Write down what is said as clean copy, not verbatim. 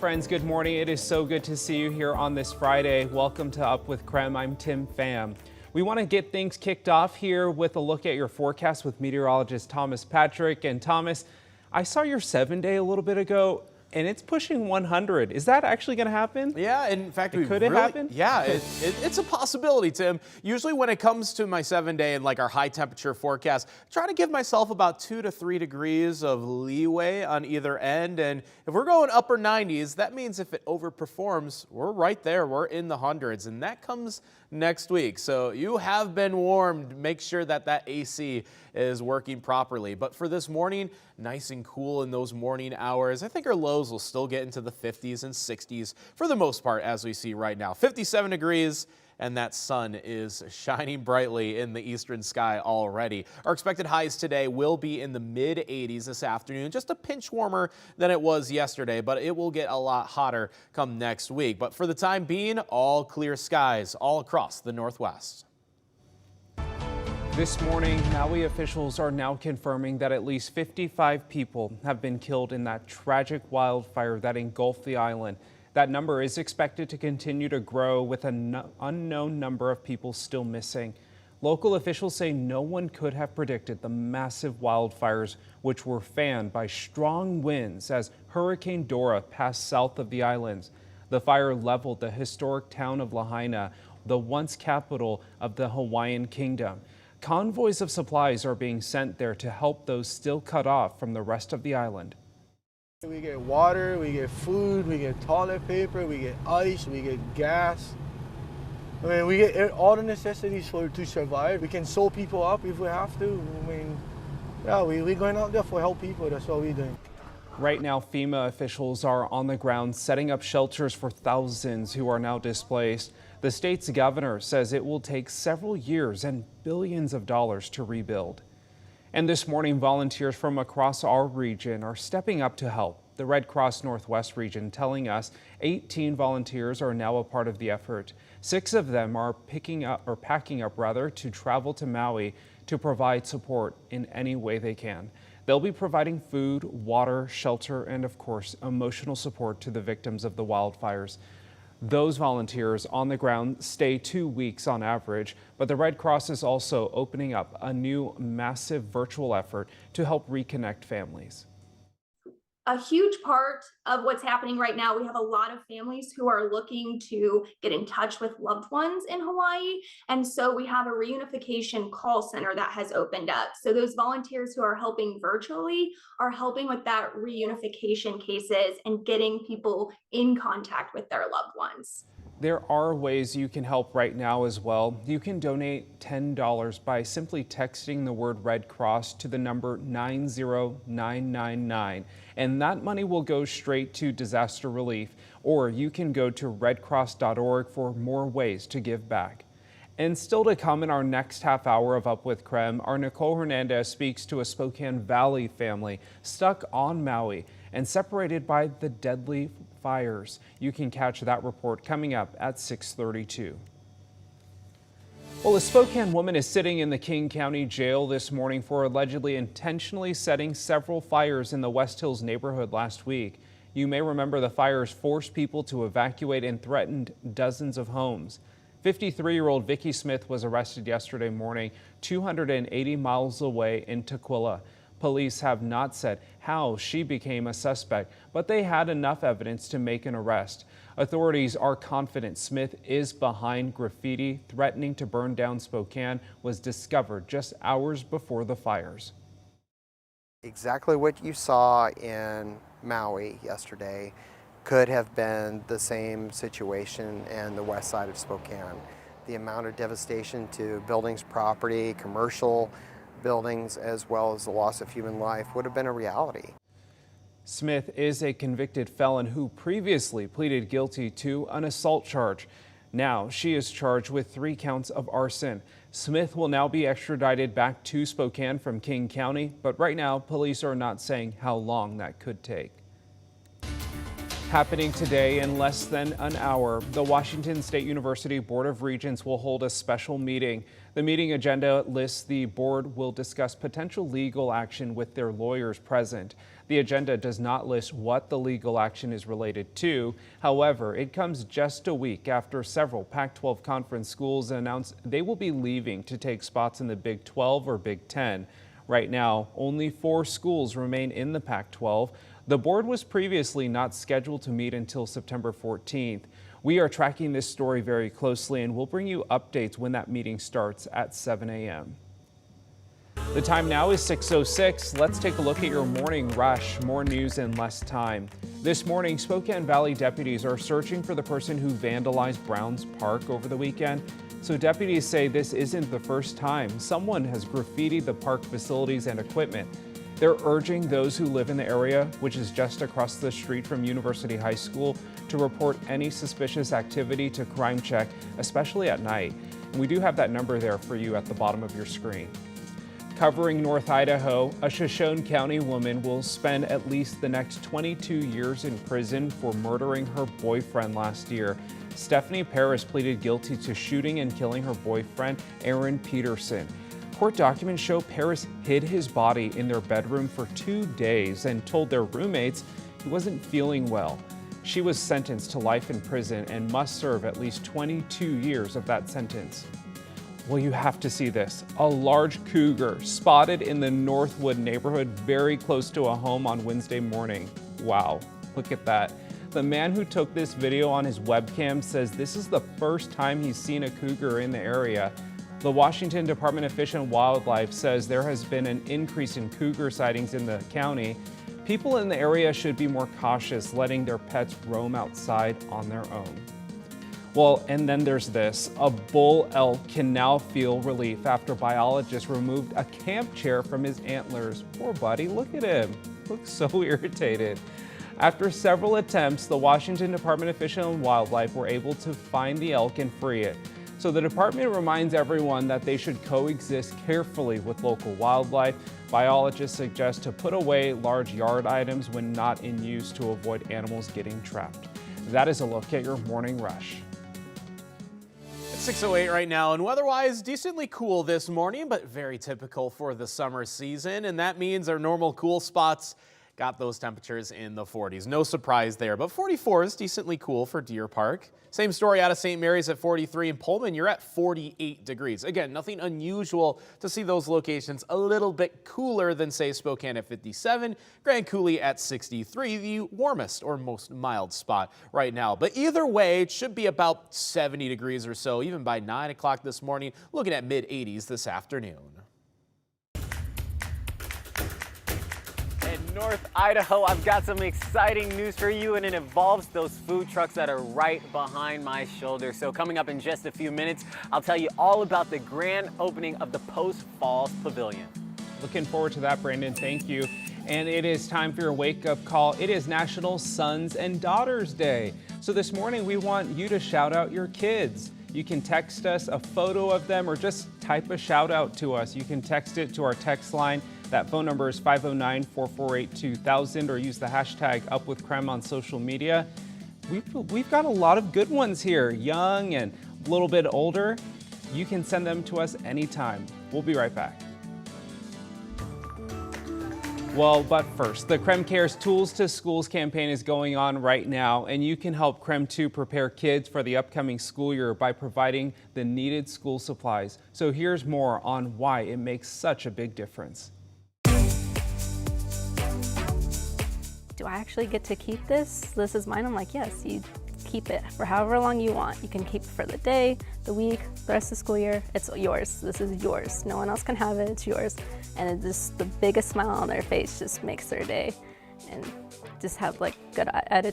Friends, good morning. It is so good to see you here on this Friday. Welcome to Up with KREM. I'm Tim Pham. We want to get things kicked off here with a look at your forecast with meteorologist Thomas Patrick. And Thomas, I saw your 7-day a little bit ago, and it's pushing 100. Is that actually going to happen? Yeah, in fact, could it happen? Yeah, it's a possibility, Tim. Usually when it comes to my 7-day and like our high temperature forecast, I try to give myself about 2 to 3 degrees of leeway on either end. And if we're going upper 90s, that means if it overperforms, we're right there. We're in the hundreds, and that comes next week. So you have been warned. Make sure that AC is working properly. But for this morning, nice and cool in those morning hours. I think our lows will still get into the 50s and 60s for the most part, as we see right now. 57 degrees. And that sun is shining brightly in the eastern sky already. Our expected highs today will be in the mid-80s this afternoon, just a pinch warmer than it was yesterday, but it will get a lot hotter come next week. But for the time being, all clear skies all across the Northwest. This morning, Maui officials are now confirming that at least 55 people have been killed in that tragic wildfire that engulfed the island. That number is expected to continue to grow with an unknown number of people still missing. Local officials say no one could have predicted the massive wildfires, which were fanned by strong winds as Hurricane Dora passed south of the islands. The fire leveled the historic town of Lahaina, the once capital of the Hawaiian Kingdom. Convoys of supplies are being sent there to help those still cut off from the rest of the island. We get water, we get food, we get toilet paper, we get ice, we get gas. I mean, we get all the necessities to survive. We can sew people up if we have to. I mean, yeah, we're going out there for help people. That's what we're doing. Right now, FEMA officials are on the ground setting up shelters for thousands who are now displaced. The state's governor says it will take several years and billions of dollars to rebuild. And this morning, volunteers from across our region are stepping up to help. The Red Cross Northwest region telling us 18 volunteers are now a part of the effort. 6 of them are packing up to travel to Maui to provide support in any way they can. They'll be providing food, water, shelter, and of course, emotional support to the victims of the wildfires. Those volunteers on the ground stay 2 weeks on average, but the Red Cross is also opening up a new massive virtual effort to help reconnect families. A huge part of what's happening right now, we have a lot of families who are looking to get in touch with loved ones in Hawaii. And so we have a reunification call center that has opened up. So those volunteers who are helping virtually are helping with that reunification cases and getting people in contact with their loved ones. There are ways you can help right now as well. You can donate $10 by simply texting the word Red Cross to the number 90999, and that money will go straight to disaster relief. Or you can go to redcross.org for more ways to give back. And still to come in our next half hour of Up with KREM, our Nicole Hernandez speaks to a Spokane Valley family stuck on Maui and separated by the deadly fires. You can catch that report coming up at 6:32. Well, a Spokane woman is sitting in the King County Jail this morning for allegedly intentionally setting several fires in the West Hills neighborhood last week. You may remember the fires forced people to evacuate and threatened dozens of homes. 53-year-old Vicki Smith was arrested yesterday morning, 280 miles away in Tukwila. Police have not said how she became a suspect, but they had enough evidence to make an arrest. Authorities are confident Smith is behind graffiti threatening to burn down Spokane was discovered just hours before the fires. Exactly what you saw in Maui yesterday could have been the same situation in the west side of Spokane. The amount of devastation to buildings, property, commercial buildings, as well as the loss of human life would have been a reality. Smith is a convicted felon who previously pleaded guilty to an assault charge. Now she is charged with 3 counts of arson. Smith will now be extradited back to Spokane from King County, but right now police are not saying how long that could take. Happening today in less than an hour, the Washington State University Board of Regents will hold a special meeting. The meeting agenda lists the board will discuss potential legal action with their lawyers present. The agenda does not list what the legal action is related to. However, it comes just a week after several Pac-12 conference schools announced they will be leaving to take spots in the Big 12 or Big 10. Right now, only 4 schools remain in the Pac-12. The board was previously not scheduled to meet until September 14th. We are tracking this story very closely and we'll bring you updates when that meeting starts at 7 a.m. The time now is 6:06. Let's take a look at your morning rush. More news in less time. This morning, Spokane Valley deputies are searching for the person who vandalized Browns Park over the weekend. So deputies say this isn't the first time someone has graffitied the park facilities and equipment. They're urging those who live in the area, which is just across the street from University High School, to report any suspicious activity to Crime Check, especially at night. And we do have that number there for you at the bottom of your screen. Covering North Idaho, a Shoshone County woman will spend at least the next 22 years in prison for murdering her boyfriend last year. Stephanie Paris pleaded guilty to shooting and killing her boyfriend, Aaron Peterson. Court documents show Paris hid his body in their bedroom for 2 days and told their roommates he wasn't feeling well. She was sentenced to life in prison and must serve at least 22 years of that sentence. Well, you have to see this. A large cougar spotted in the Northwood neighborhood very close to a home on Wednesday morning. Wow, look at that. The man who took this video on his webcam says this is the first time he's seen a cougar in the area. The Washington Department of Fish and Wildlife says there has been an increase in cougar sightings in the county. People in the area should be more cautious letting their pets roam outside on their own. Well, and then there's this. A bull elk can now feel relief after biologists removed a camp chair from his antlers. Poor buddy, look at him. Looks so irritated. After several attempts, the Washington Department of Fish and Wildlife were able to find the elk and free it. So the department reminds everyone that they should coexist carefully with local wildlife. Biologists suggest to put away large yard items when not in use to avoid animals getting trapped. That is a look at your morning rush. It's 6:08 right now, and weather-wise, decently cool this morning, but very typical for the summer season, and that means our normal cool spots got those temperatures in the 40s. No surprise there, but 44 is decently cool for Deer Park. Same story out of St. Mary's at 43. In Pullman, you're at 48 degrees. Again, nothing unusual to see those locations a little bit cooler than, say, Spokane at 57, Grand Coulee at 63, the warmest or most mild spot right now. But either way, it should be about 70 degrees or so, even by 9 o'clock this morning, looking at mid-80s this afternoon. North Idaho, I've got some exciting news for you, and it involves those food trucks that are right behind my shoulder. So coming up in just a few minutes, I'll tell you all about the grand opening of the Post Falls Pavilion. Looking forward to that, Brandon. Thank you. And it is time for your wake-up call. It is National Sons and Daughters Day. So this morning, we want you to shout out your kids. You can text us a photo of them or just type a shout out to us. You can text it to our text line. That phone number is 509-448-2000, or use the hashtag #UpWithKrem on social media. We've got a lot of good ones here, young and a little bit older. You can send them to us anytime. We'll be right back. Well, but first, the KREM Cares Tools to Schools campaign is going on right now, and you can help KREM 2 prepare kids for the upcoming school year by providing the needed school supplies. So here's more on why it makes such a big difference. Do I actually get to keep this? This is mine. I'm like, yes, you keep it for however long you want. You can keep it for the day, the week, the rest of the school year. It's yours. This is yours. No one else can have it. It's yours. And it just, the biggest smile on their face just makes their day. And just have like good attitude.